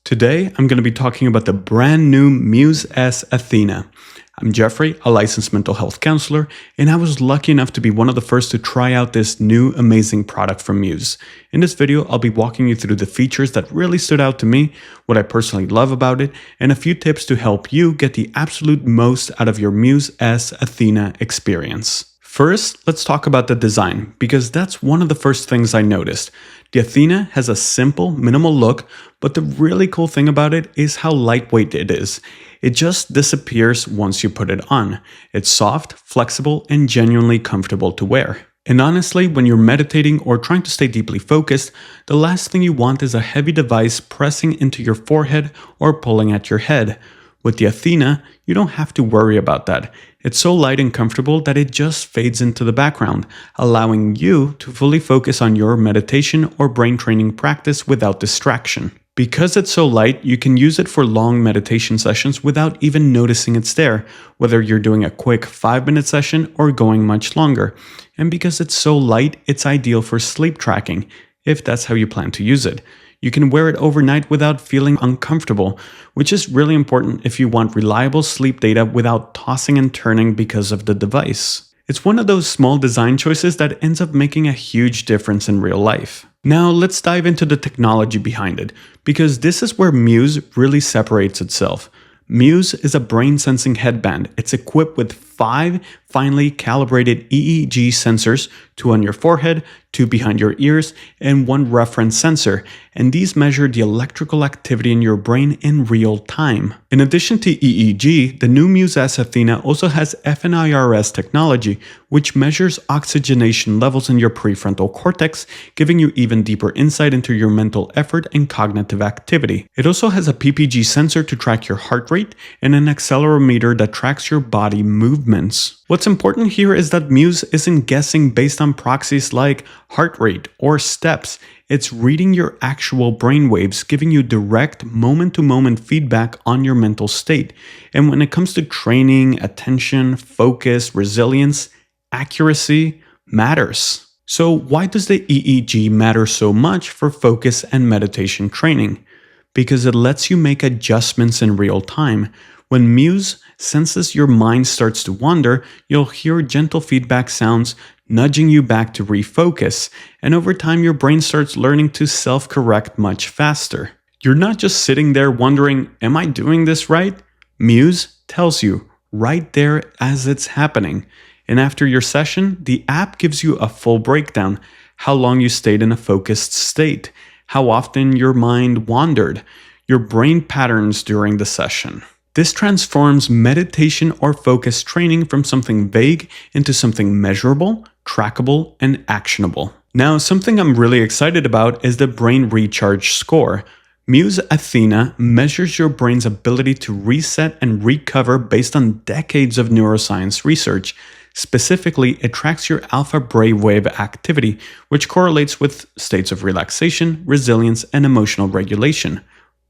Today, I'm going to be talking about the brand new Muse S Athena. I'm Jeffrey, a licensed mental health counselor, and I was lucky enough to be one of the first to try out this new amazing product from Muse. In this video, I'll be walking you through the features that really stood out to me, what I personally love about it, and a few tips to help you get the absolute most out of your Muse S Athena experience. First, let's talk about the design, because that's one of the first things I noticed. The Athena has a simple, minimal look, but the really cool thing about it is how lightweight it is. It just disappears once you put it on. It's soft, flexible, and genuinely comfortable to wear. And honestly, when you're meditating or trying to stay deeply focused, the last thing you want is a heavy device pressing into your forehead or pulling at your head. With the Athena, you don't have to worry about that. It's so light and comfortable that it just fades into the background, allowing you to fully focus on your meditation or brain training practice without distraction. Because it's so light, you can use it for long meditation sessions without even noticing it's there, whether you're doing a quick 5-minute session or going much longer. And because it's so light, it's ideal for sleep tracking, if that's how you plan to use it. You can wear it overnight without feeling uncomfortable, which is really important if you want reliable sleep data without tossing and turning because of the device. It's one of those small design choices that ends up making a huge difference in real life. Now let's dive into the technology behind it, because this is where Muse really separates itself. Muse is a brain-sensing headband. It's equipped with 5 finely calibrated EEG sensors, 2 on your forehead, 2 behind your ears, and 1 reference sensor, and these measure the electrical activity in your brain in real time. In addition to EEG, the new Muse S Athena also has fNIRS technology, which measures oxygenation levels in your prefrontal cortex, giving you even deeper insight into your mental effort and cognitive activity. It also has a PPG sensor to track your heart rate and an accelerometer that tracks your body movements. What's important here is that Muse isn't guessing based on proxies like heart rate or steps. It's reading your actual brain waves, giving you direct moment-to-moment feedback on your mental state. And when it comes to training, attention, focus, resilience, accuracy matters. So why does the EEG matter so much for focus and meditation training? Because it lets you make adjustments in real time. When Muse senses your mind starts to wander, you'll hear gentle feedback sounds nudging you back to refocus, and over time your brain starts learning to self-correct much faster. You're not just sitting there wondering, am I doing this right? Muse tells you right there as it's happening. And after your session, the app gives you a full breakdown, how long you stayed in a focused state, how often your mind wandered, your brain patterns during the session. This transforms meditation or focus training from something vague into something measurable, trackable, and actionable. Now, something I'm really excited about is the brain recharge score. Muse Athena measures your brain's ability to reset and recover based on decades of neuroscience research. Specifically, it tracks your alpha brainwave activity, which correlates with states of relaxation, resilience, and emotional regulation.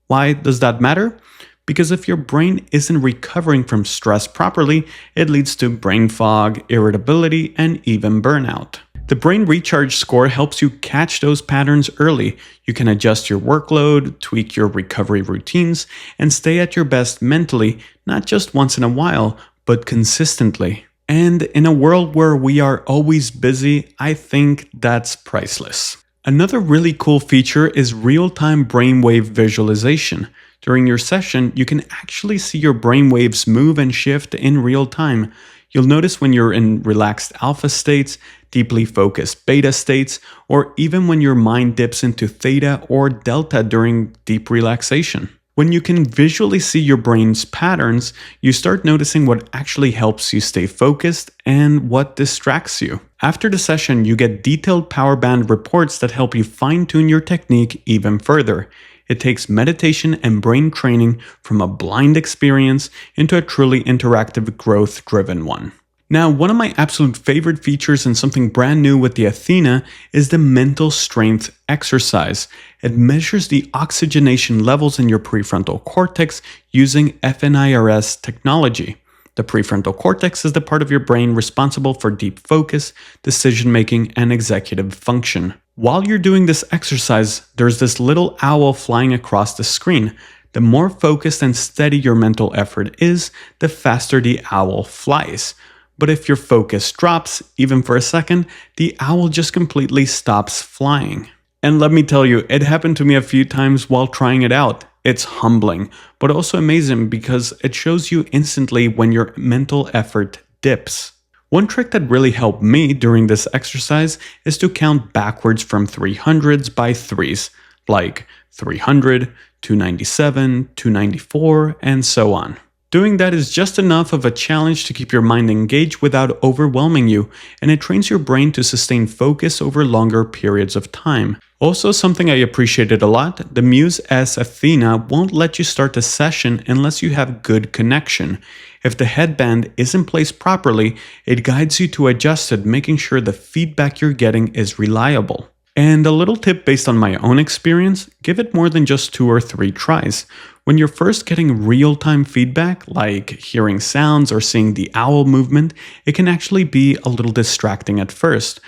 Why does that matter? Because if your brain isn't recovering from stress properly, it leads to brain fog, irritability, and even burnout. The brain recharge score helps you catch those patterns early. You can adjust your workload, tweak your recovery routines, and stay at your best mentally, not just once in a while, but consistently. And in a world where we are always busy, I think that's priceless. Another really cool feature is real-time brainwave visualization. During your session, you can actually see your brainwaves move and shift in real time. You'll notice when you're in relaxed alpha states, deeply focused beta states, or even when your mind dips into theta or delta during deep relaxation. When you can visually see your brain's patterns, you start noticing what actually helps you stay focused and what distracts you. After the session, you get detailed power band reports that help you fine-tune your technique even further. It takes meditation and brain training from a blind experience into a truly interactive, growth-driven one. Now, one of my absolute favorite features and something brand new with the Athena is the mental strength exercise. It measures the oxygenation levels in your prefrontal cortex using fNIRS technology. The prefrontal cortex is the part of your brain responsible for deep focus, decision-making, and executive function. While you're doing this exercise, there's this little owl flying across the screen. The more focused and steady your mental effort is, the faster the owl flies. But if your focus drops, even for a second, the owl just completely stops flying. And let me tell you, it happened to me a few times while trying it out. It's humbling, but also amazing because it shows you instantly when your mental effort dips. One trick that really helped me during this exercise is to count backwards from 300s by threes, like 300, 297, 294, and so on. Doing that is just enough of a challenge to keep your mind engaged without overwhelming you, and it trains your brain to sustain focus over longer periods of time. Also, something I appreciated a lot, the Muse S Athena won't let you start a session unless you have good connection. If the headband isn't placed properly, it guides you to adjust it, making sure the feedback you're getting is reliable. And a little tip based on my own experience, give it more than just 2 or 3 tries. When you're first getting real-time feedback, like hearing sounds or seeing the owl movement, it can actually be a little distracting at first.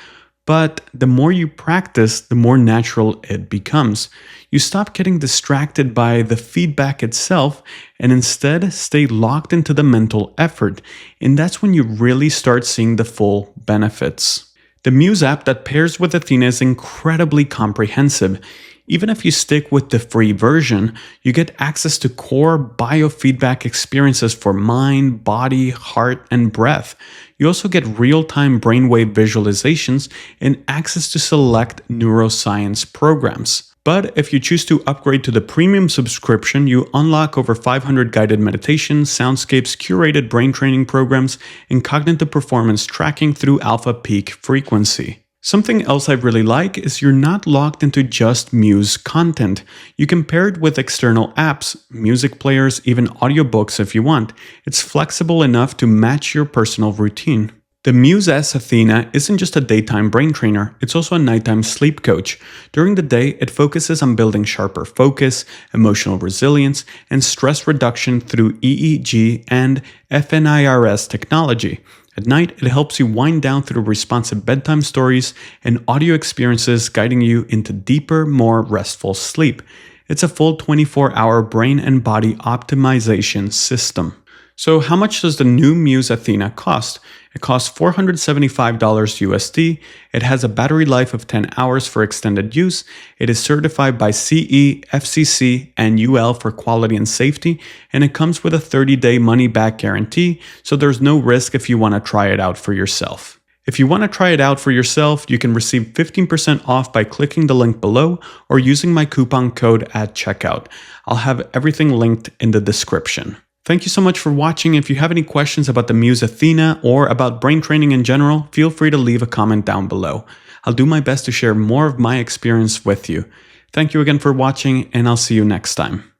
But the more you practice, the more natural it becomes. You stop getting distracted by the feedback itself and instead stay locked into the mental effort. And that's when you really start seeing the full benefits. The Muse app that pairs with Athena is incredibly comprehensive. Even if you stick with the free version, you get access to core biofeedback experiences for mind, body, heart, and breath. You also get real-time brainwave visualizations and access to select neuroscience programs. But if you choose to upgrade to the premium subscription, you unlock over 500 guided meditations, soundscapes, curated brain training programs, and cognitive performance tracking through alpha peak frequency. Something else I really like is you're not locked into just Muse content. You can pair it with external apps, music players, even audiobooks if you want. It's flexible enough to match your personal routine. The Muse S Athena isn't just a daytime brain trainer, it's also a nighttime sleep coach. During the day, it focuses on building sharper focus, emotional resilience, and stress reduction through EEG and fNIRS technology. At night, it helps you wind down through responsive bedtime stories and audio experiences, guiding you into deeper, more restful sleep. It's a full 24-hour brain and body optimization system. So how much does the new Muse Athena cost? It costs $475 USD. It has a battery life of 10 hours for extended use. It is certified by CE, FCC, and UL for quality and safety, and it comes with a 30-day money-back guarantee, so there's no risk if you want to try it out for yourself. If you want to try it out for yourself, you can receive 15% off by clicking the link below or using my coupon code at checkout. I'll have everything linked in the description. Thank you so much for watching. If you have any questions about the Muse Athena or about brain training in general, feel free to leave a comment down below. I'll do my best to share more of my experience with you. Thank you again for watching, and I'll see you next time.